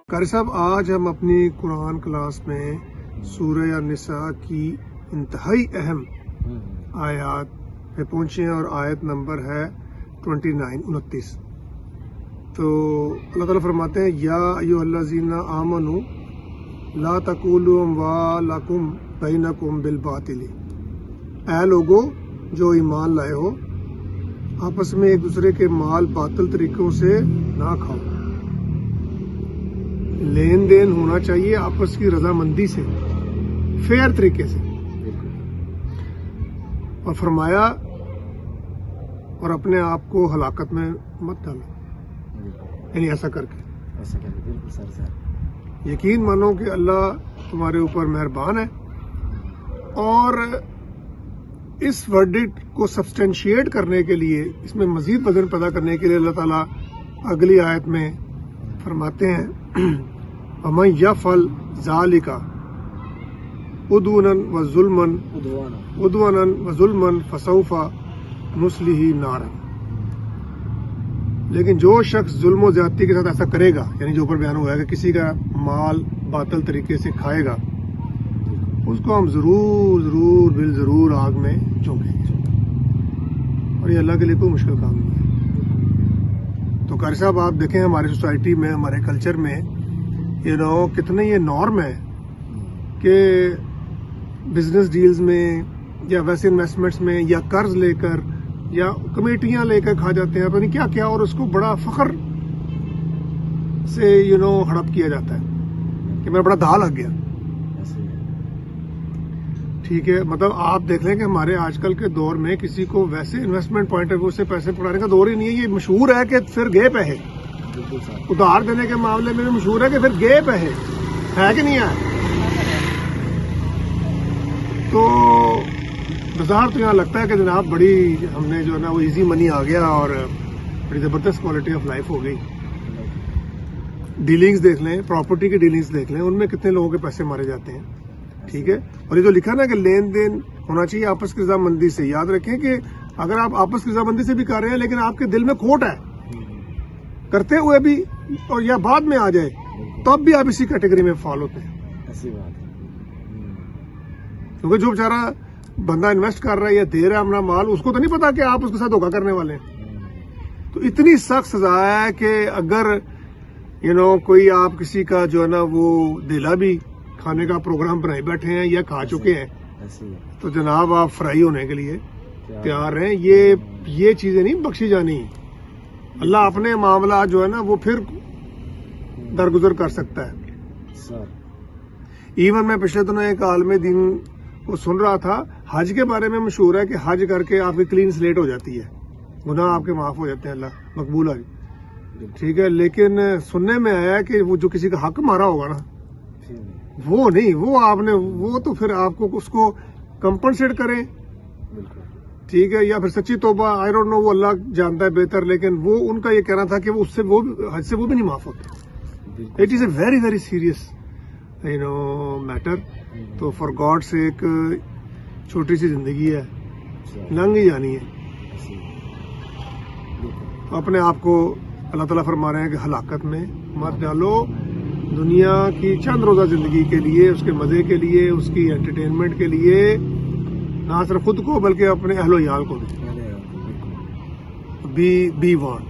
قاری صاحب آج ہم اپنی قرآن کلاس میں سورہ النساء کی انتہائی اہم آیات پہ پہنچے ہیں اور آیت نمبر ہے 29 تو اللہ تعالیٰ فرماتے ہیں یا ایھا الذین آمنوا لا تقولوا اموالکم بینکم بالباطل، اے لوگو جو ایمان لائے ہو آپس میں ایک دوسرے کے مال باطل طریقوں سے نہ کھاؤ، لین دین ہونا چاہیے آپس کی رضامندی سے، فیئر طریقے سے، اور فرمایا اور اپنے آپ کو ہلاکت میں مت ڈالو، یعنی ایسا کر کے بالکل سر یقین مانو کہ اللہ تمہارے اوپر مہربان ہے، اور اس ورڈکٹ کو سبسٹینشیٹ کرنے کے لیے، اس میں مزید وزن پیدا کرنے کے لیے اللہ تعالیٰ اگلی آیت میں فرماتے ہیں وَمَن يَفْعَلْ ذَلِكَ عُدْوَانًا وَظُلْمًا فَسَوْفَ نُصْلِهِ نَارًا، لیکن جو شخص ظلم و زیادتی کے ساتھ ایسا کرے گا، یعنی جو اوپر بیان ہوا ہے کہ کسی کا مال باطل طریقے سے کھائے گا، اس کو ہم ضرور بالضرور آگ میں جھونکیں گے، اور یہ اللہ کے لیے کوئی مشکل کام نہیں ہے۔ تو قاری صاحب آپ دیکھیں ہماری سوسائٹی میں، ہمارے کلچر میں کتنے یہ نارم ہے کہ بزنس ڈیلز میں یا ویسے انویسٹمنٹس میں یا قرض لے کر یا کمیٹیاں لے کر کھا جاتے ہیں، پتہ نہیں کیا کیا، اور اس کو بڑا فخر سے ہڑپ کیا جاتا ہے کہ میرا بڑا دھا لگ گیا۔ ٹھیک ہے، مطلب آپ دیکھ لیں کہ ہمارے آج کل کے دور میں کسی کو ویسے انویسٹمنٹ پوائنٹ آف ویو سے پیسے پکڑانے کا دور ہی نہیں ہے۔ یہ مشہور ہے کہ پھر گئے پیسے، ادھار دینے کے معاملے میں بھی مشہور ہے کہ پھر گئے پیسے، ہے کہ نہیں ہے؟ تو بظاہر تو یہاں لگتا ہے کہ جناب بڑی ہم نے جو ہے نا وہ ایزی منی آ گیا اور بڑی زبردست کوالٹی آف لائف ہو گئی۔ ڈیلنگز دیکھ لیں، پراپرٹی کی ڈیلنگز دیکھ لیں، ان میں کتنے لوگوں کے پیسے مارے جاتے ہیں۔ ٹھیک ہے، اور یہ جو لکھا نا کہ لین دین ہونا چاہیے آپس کی رضامندی سے، یاد رکھیں کہ اگر آپ آپس کی رضامندی سے بھی کر رہے ہیں لیکن آپ کے دل میں کھوٹ ہے کرتے ہوئے بھی، اور یا بعد میں آ جائے تب بھی آپ اسی کیٹیگری میں فال ہوتے ہیں، کیونکہ جو بیچارہ بندہ انویسٹ کر رہا ہے یا دے رہا ہے اپنا مال، اس کو تو نہیں پتا کہ آپ اس کے ساتھ دھوکہ کرنے والے ہیں۔ تو اتنی سخت سزا ہے کہ اگر کوئی آپ کسی کا جو ہے نا وہ دلا بھی کھانے کا پروگرام بنائے بیٹھے ہیں یا کھا چکے ہیں، تو جناب آپ فرائی ہونے کے لیے تیار ہیں۔ یہ چیزیں نہیں بخشی جانی، اللہ اپنے معاملات جو ہے نا وہ پھر درگزر کر سکتا ہے۔ ایون میں پچھلے دنوں ایک عالم دین کو سن رہا تھا، حج کے بارے میں مشہور ہے کہ حج کر کے آپ کی کلین سلیٹ ہو جاتی ہے، گناہ آپ کے معاف ہو جاتے ہیں، اللہ مقبول ہے، ٹھیک ہے، لیکن سننے میں آیا کہ وہ جو کسی کا حق مارا ہوگا نا، وہ نہیں، وہ آپ نے وہ تو پھر آپ کو اس کو کمپنسیٹ کریں، ٹھیک ہے، یا پھر سچی توبہ، آئی ڈونٹ نو، وہ اللہ جانتا ہے بہتر، لیکن وہ ان کا یہ کہنا تھا کہ وہ اس سے وہ حج سے وہ بھی نہیں معاف ہوتا۔ It is a very very serious matter. تو فار گاڈ سے ایک چھوٹی سی زندگی ہے، لنگ ہی جانی ہے، تو اپنے آپ کو اللہ تعالیٰ فرما رہے ہیں کہ ہلاکت میں مت ڈالو، دنیا کی چند روزہ زندگی کے لیے، اس کے مزے کے لیے، اس کی انٹرٹینمنٹ کے لیے نہ صرف خود کو بلکہ اپنے اہل و عیال کو بھی بی وان۔